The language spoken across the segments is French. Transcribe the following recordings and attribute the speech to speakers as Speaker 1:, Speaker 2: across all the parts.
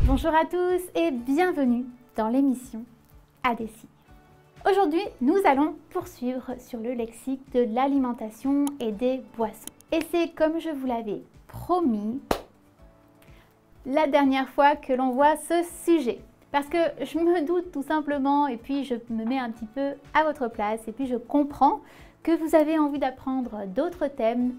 Speaker 1: Bonjour à tous et bienvenue dans l'émission A des signes. Aujourd'hui, nous allons poursuivre sur le lexique de l'alimentation et des boissons. Et c'est comme je vous l'avais promis la dernière fois que l'on voit ce sujet. Parce que je me doute tout simplement et puis je me mets un petit peu à votre place et puis je comprends que vous avez envie d'apprendre d'autres thèmes.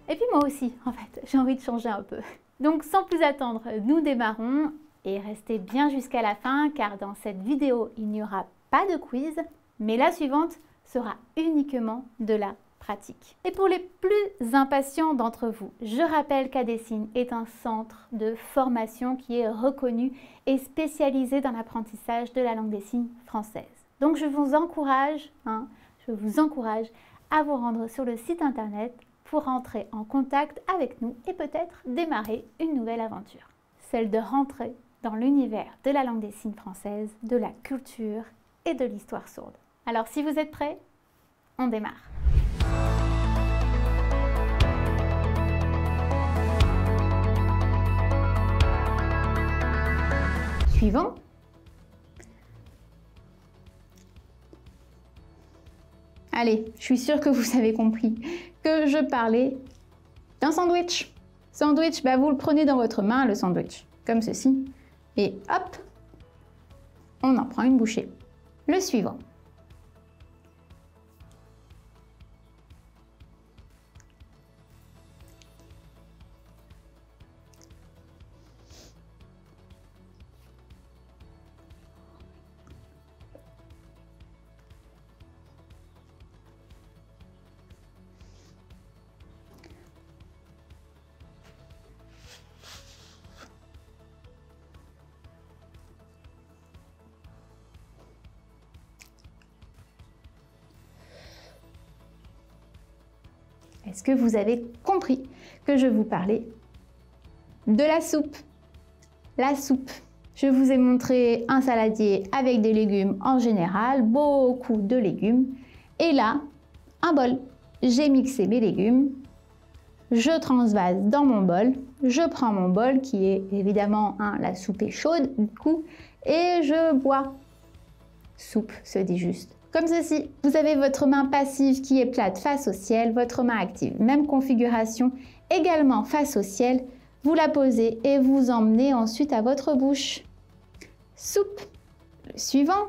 Speaker 1: Et puis moi aussi, en fait, j'ai envie de changer un peu. Donc sans plus attendre, nous démarrons. Et restez bien jusqu'à la fin car dans cette vidéo, il n'y aura pas de quiz, mais la suivante sera uniquement de la pratique. Et pour les plus impatients d'entre vous, je rappelle qu'A des signes est un centre de formation qui est reconnu et spécialisé dans l'apprentissage de la langue des signes française. Donc je vous encourage à vous rendre sur le site internet pour entrer en contact avec nous et peut-être démarrer une nouvelle aventure. Celle de rentrer dans l'univers de la langue des signes française, de la culture et de l'histoire sourde. Alors si vous êtes prêts, on démarre. Suivant. Allez, je suis sûre que vous avez compris que je parlais d'un sandwich. Sandwich, vous le prenez dans votre main, le sandwich, comme ceci. Et hop, on en prend une bouchée. Le suivant. Est-ce que vous avez compris que je vous parlais de la soupe? La soupe. Je vous ai montré un saladier avec des légumes en général, beaucoup de légumes. Et là, un bol. J'ai mixé mes légumes. Je transvase dans mon bol. Je prends mon bol qui est évidemment, la soupe est chaude du coup. Et je bois. Soupe se dit juste. Comme ceci, vous avez votre main passive qui est plate face au ciel, votre main active, même configuration, également face au ciel. Vous la posez et vous emmenez ensuite à votre bouche. Soupe. Le suivant.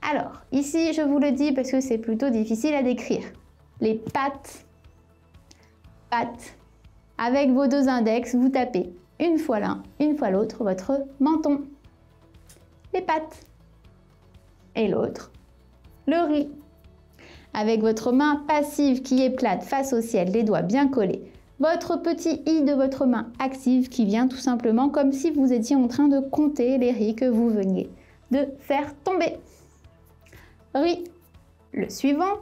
Speaker 1: Alors, ici, je vous le dis parce que c'est plutôt difficile à décrire. Les pattes. Pattes. Avec vos deux index, vous tapez une fois l'un, une fois l'autre, votre menton. Les pattes. Et l'autre. Le riz. Avec votre main passive qui est plate face au ciel, les doigts bien collés. Votre petit i de votre main active qui vient tout simplement comme si vous étiez en train de compter les riz que vous veniez de faire tomber. Riz. Le suivant.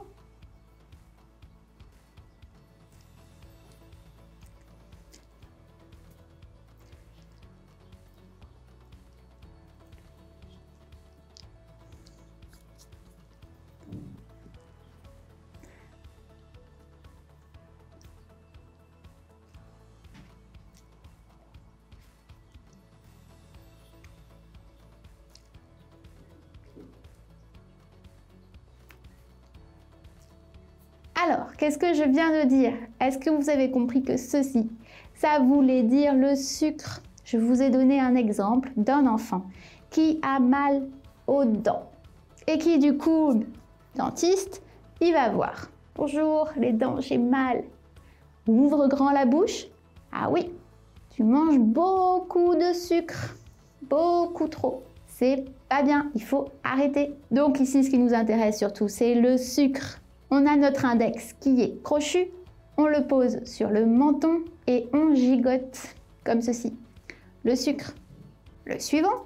Speaker 1: Alors, qu'est-ce que je viens de dire? Est-ce que vous avez compris que ceci, ça voulait dire le sucre? Je vous ai donné un exemple d'un enfant qui a mal aux dents et qui du coup, dentiste, il va voir. Bonjour, les dents, j'ai mal. Ouvre grand la bouche. Ah oui, tu manges beaucoup de sucre, beaucoup trop. C'est pas bien, il faut arrêter. Donc ici, ce qui nous intéresse surtout, c'est le sucre. On a notre index qui est crochu, on le pose sur le menton et on gigote comme ceci. Le sucre. Le suivant.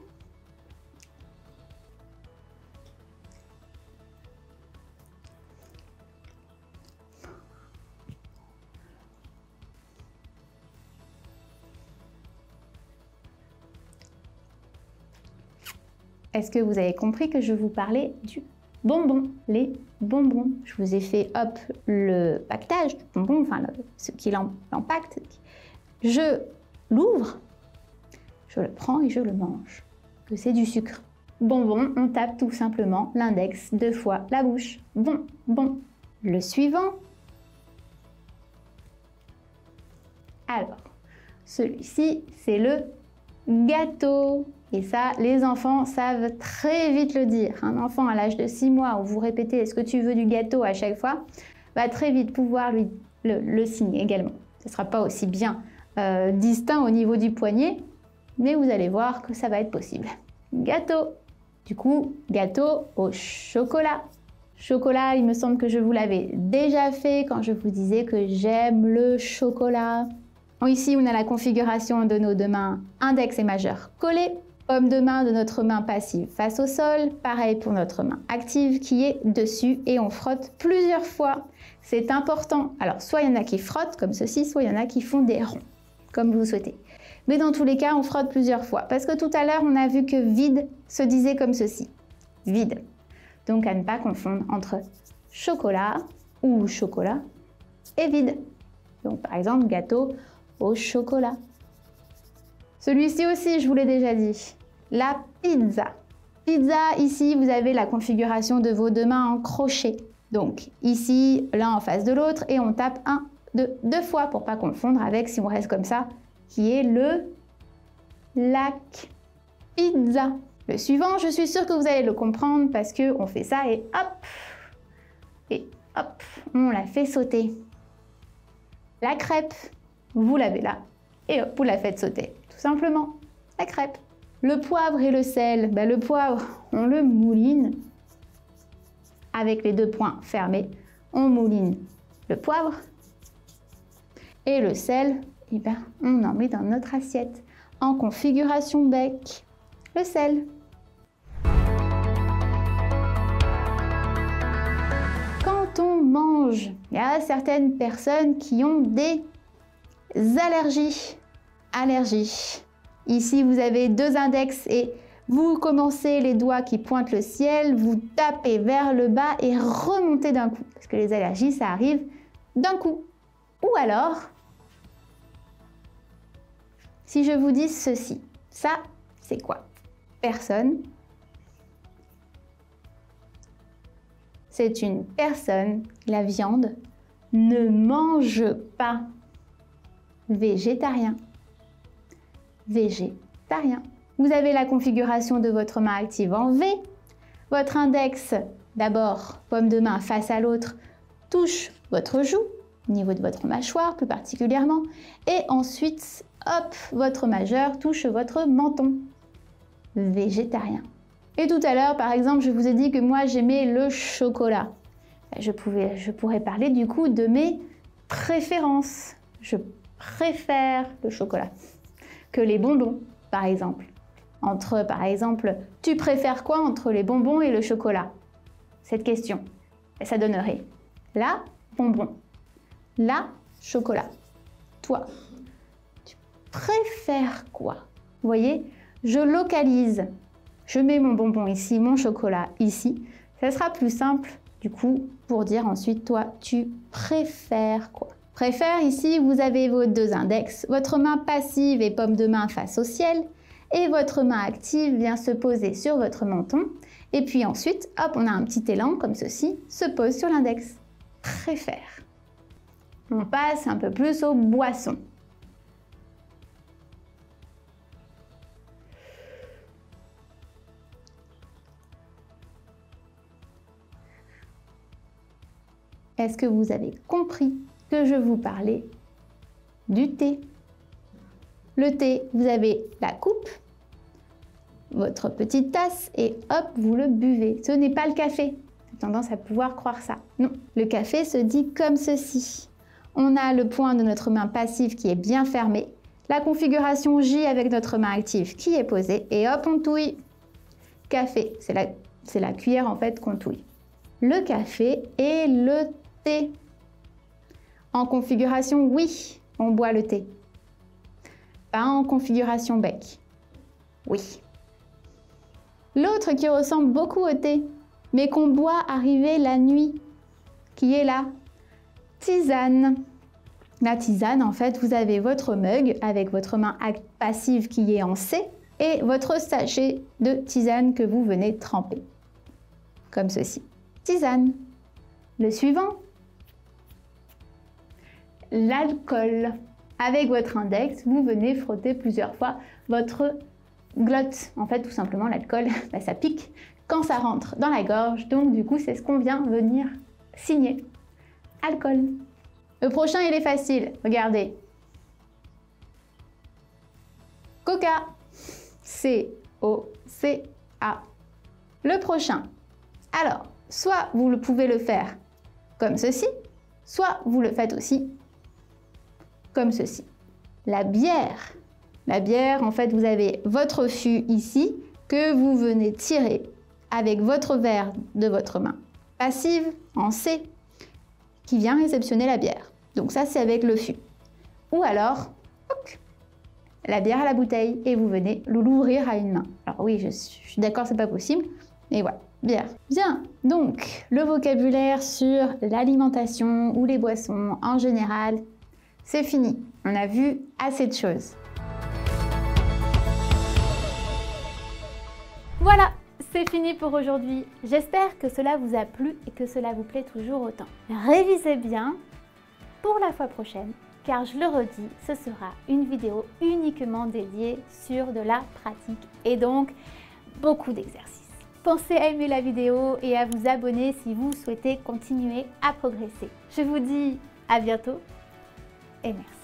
Speaker 1: Est-ce que vous avez compris que je vous parlais du bonbon, les bonbons? Je vous ai fait, hop, le paquetage du bonbon, enfin, ce qui l'empacte. Je l'ouvre, je le prends et je le mange, que c'est du sucre. Bonbon, on tape tout simplement l'index 2 fois la bouche. Bon, bon. Le suivant. Alors, celui-ci, c'est le gâteau. Et ça, les enfants savent très vite le dire. Un enfant à l'âge de 6 mois où vous répétez « est-ce que tu veux du gâteau ?» à chaque fois, va très vite pouvoir lui le signer également. Ce ne sera pas aussi bien distinct au niveau du poignet, mais vous allez voir que ça va être possible. Gâteau. Du coup, gâteau au chocolat. Chocolat, il me semble que je vous l'avais déjà fait quand je vous disais que j'aime le chocolat. Ici, on a la configuration de nos deux mains index et majeur collés. Paume de main de notre main passive face au sol. Pareil pour notre main active qui est dessus et on frotte plusieurs fois. C'est important. Alors, soit il y en a qui frottent comme ceci, soit il y en a qui font des ronds, comme vous souhaitez. Mais dans tous les cas, on frotte plusieurs fois. Parce que tout à l'heure, on a vu que vide se disait comme ceci. Vide. Donc, à ne pas confondre entre chocolat ou chocolat et vide. Donc, par exemple, gâteau au chocolat. Celui-ci aussi, je vous l'ai déjà dit. La pizza. Pizza, ici, vous avez la configuration de vos deux mains en crochet. Donc, ici, l'un en face de l'autre et on tape deux fois pour ne pas confondre avec, si on reste comme ça, qui est le lac. Pizza. Le suivant, je suis sûre que vous allez le comprendre parce qu'on fait ça et hop, on la fait sauter. La crêpe, vous l'avez là et hop, vous la faites sauter. Tout simplement, la crêpe. Le poivre et le sel, le poivre, on le mouline avec les deux points fermés. On mouline le poivre et le sel, on en met dans notre assiette. En configuration bec, le sel. Quand on mange, il y a certaines personnes qui ont des allergies. Ici, vous avez deux index et vous commencez les doigts qui pointent le ciel, vous tapez vers le bas et remontez d'un coup. Parce que les allergies, ça arrive d'un coup. Ou alors, si je vous dis ceci, ça, c'est quoi? Personne. C'est une personne, la viande, ne mange pas. Végétarien. Végétarien. Vous avez la configuration de votre main active en V. Votre index, d'abord, paume de main face à l'autre, touche votre joue, au niveau de votre mâchoire plus particulièrement. Et ensuite, hop, votre majeur touche votre menton. Végétarien. Et tout à l'heure, par exemple, je vous ai dit que moi, j'aimais le chocolat. Je pourrais parler du coup de mes préférences. Je préfère le chocolat que les bonbons, par exemple. Par exemple, tu préfères quoi entre les bonbons et le chocolat? Cette question, ça donnerait la bonbon, la chocolat. Toi, tu préfères quoi? Vous voyez, je localise. Je mets mon bonbon ici, mon chocolat ici. Ça sera plus simple, du coup, pour dire ensuite, toi, tu préfères quoi? Préfère, ici, vous avez vos deux index, votre main passive et paume de main face au ciel, et votre main active vient se poser sur votre menton, et puis ensuite, hop, on a un petit élan comme ceci, se pose sur l'index. Préfère. On passe un peu plus aux boissons. Est-ce que vous avez compris que je vous parlais du thé? Le thé, vous avez la coupe, votre petite tasse et hop, vous le buvez. Ce n'est pas le café. J'ai tendance à pouvoir croire ça. Non, le café se dit comme ceci. On a le point de notre main passive qui est bien fermé, la configuration J avec notre main active qui est posée et hop, on touille. Café, c'est la cuillère en fait qu'on touille. Le café et le thé. En configuration oui, on boit le thé. Pas en configuration bec. Oui. L'autre qui ressemble beaucoup au thé, mais qu'on boit arriver la nuit, qui est la tisane. la tisane, en fait, vous avez votre mug avec votre main passive qui est en C et votre sachet de tisane que vous venez tremper. Comme ceci. Tisane. Le suivant. L'alcool. Avec votre index, vous venez frotter plusieurs fois votre glotte. En fait, tout simplement, l'alcool, ça pique quand ça rentre dans la gorge. Donc, du coup, c'est ce qu'on vient venir signer. Alcool. Le prochain, il est facile. Regardez. Coca. C-O-C-A. Le prochain. Alors, soit vous pouvez le faire comme ceci, soit vous le faites aussi comme ceci. La bière. La bière, en fait, vous avez votre fût ici que vous venez tirer avec votre verre de votre main passive en C qui vient réceptionner la bière. Donc ça, c'est avec le fût. Ou alors, la bière à la bouteille et vous venez l'ouvrir à une main. Alors oui, je suis d'accord, c'est pas possible, mais voilà, bière. Bien, donc le vocabulaire sur l'alimentation ou les boissons en général, c'est fini. On a vu assez de choses. Voilà, c'est fini pour aujourd'hui. J'espère que cela vous a plu et que cela vous plaît toujours autant. Révisez bien pour la fois prochaine, car je le redis, ce sera une vidéo uniquement dédiée sur de la pratique et donc beaucoup d'exercices. Pensez à aimer la vidéo et à vous abonner si vous souhaitez continuer à progresser. Je vous dis à bientôt et merci.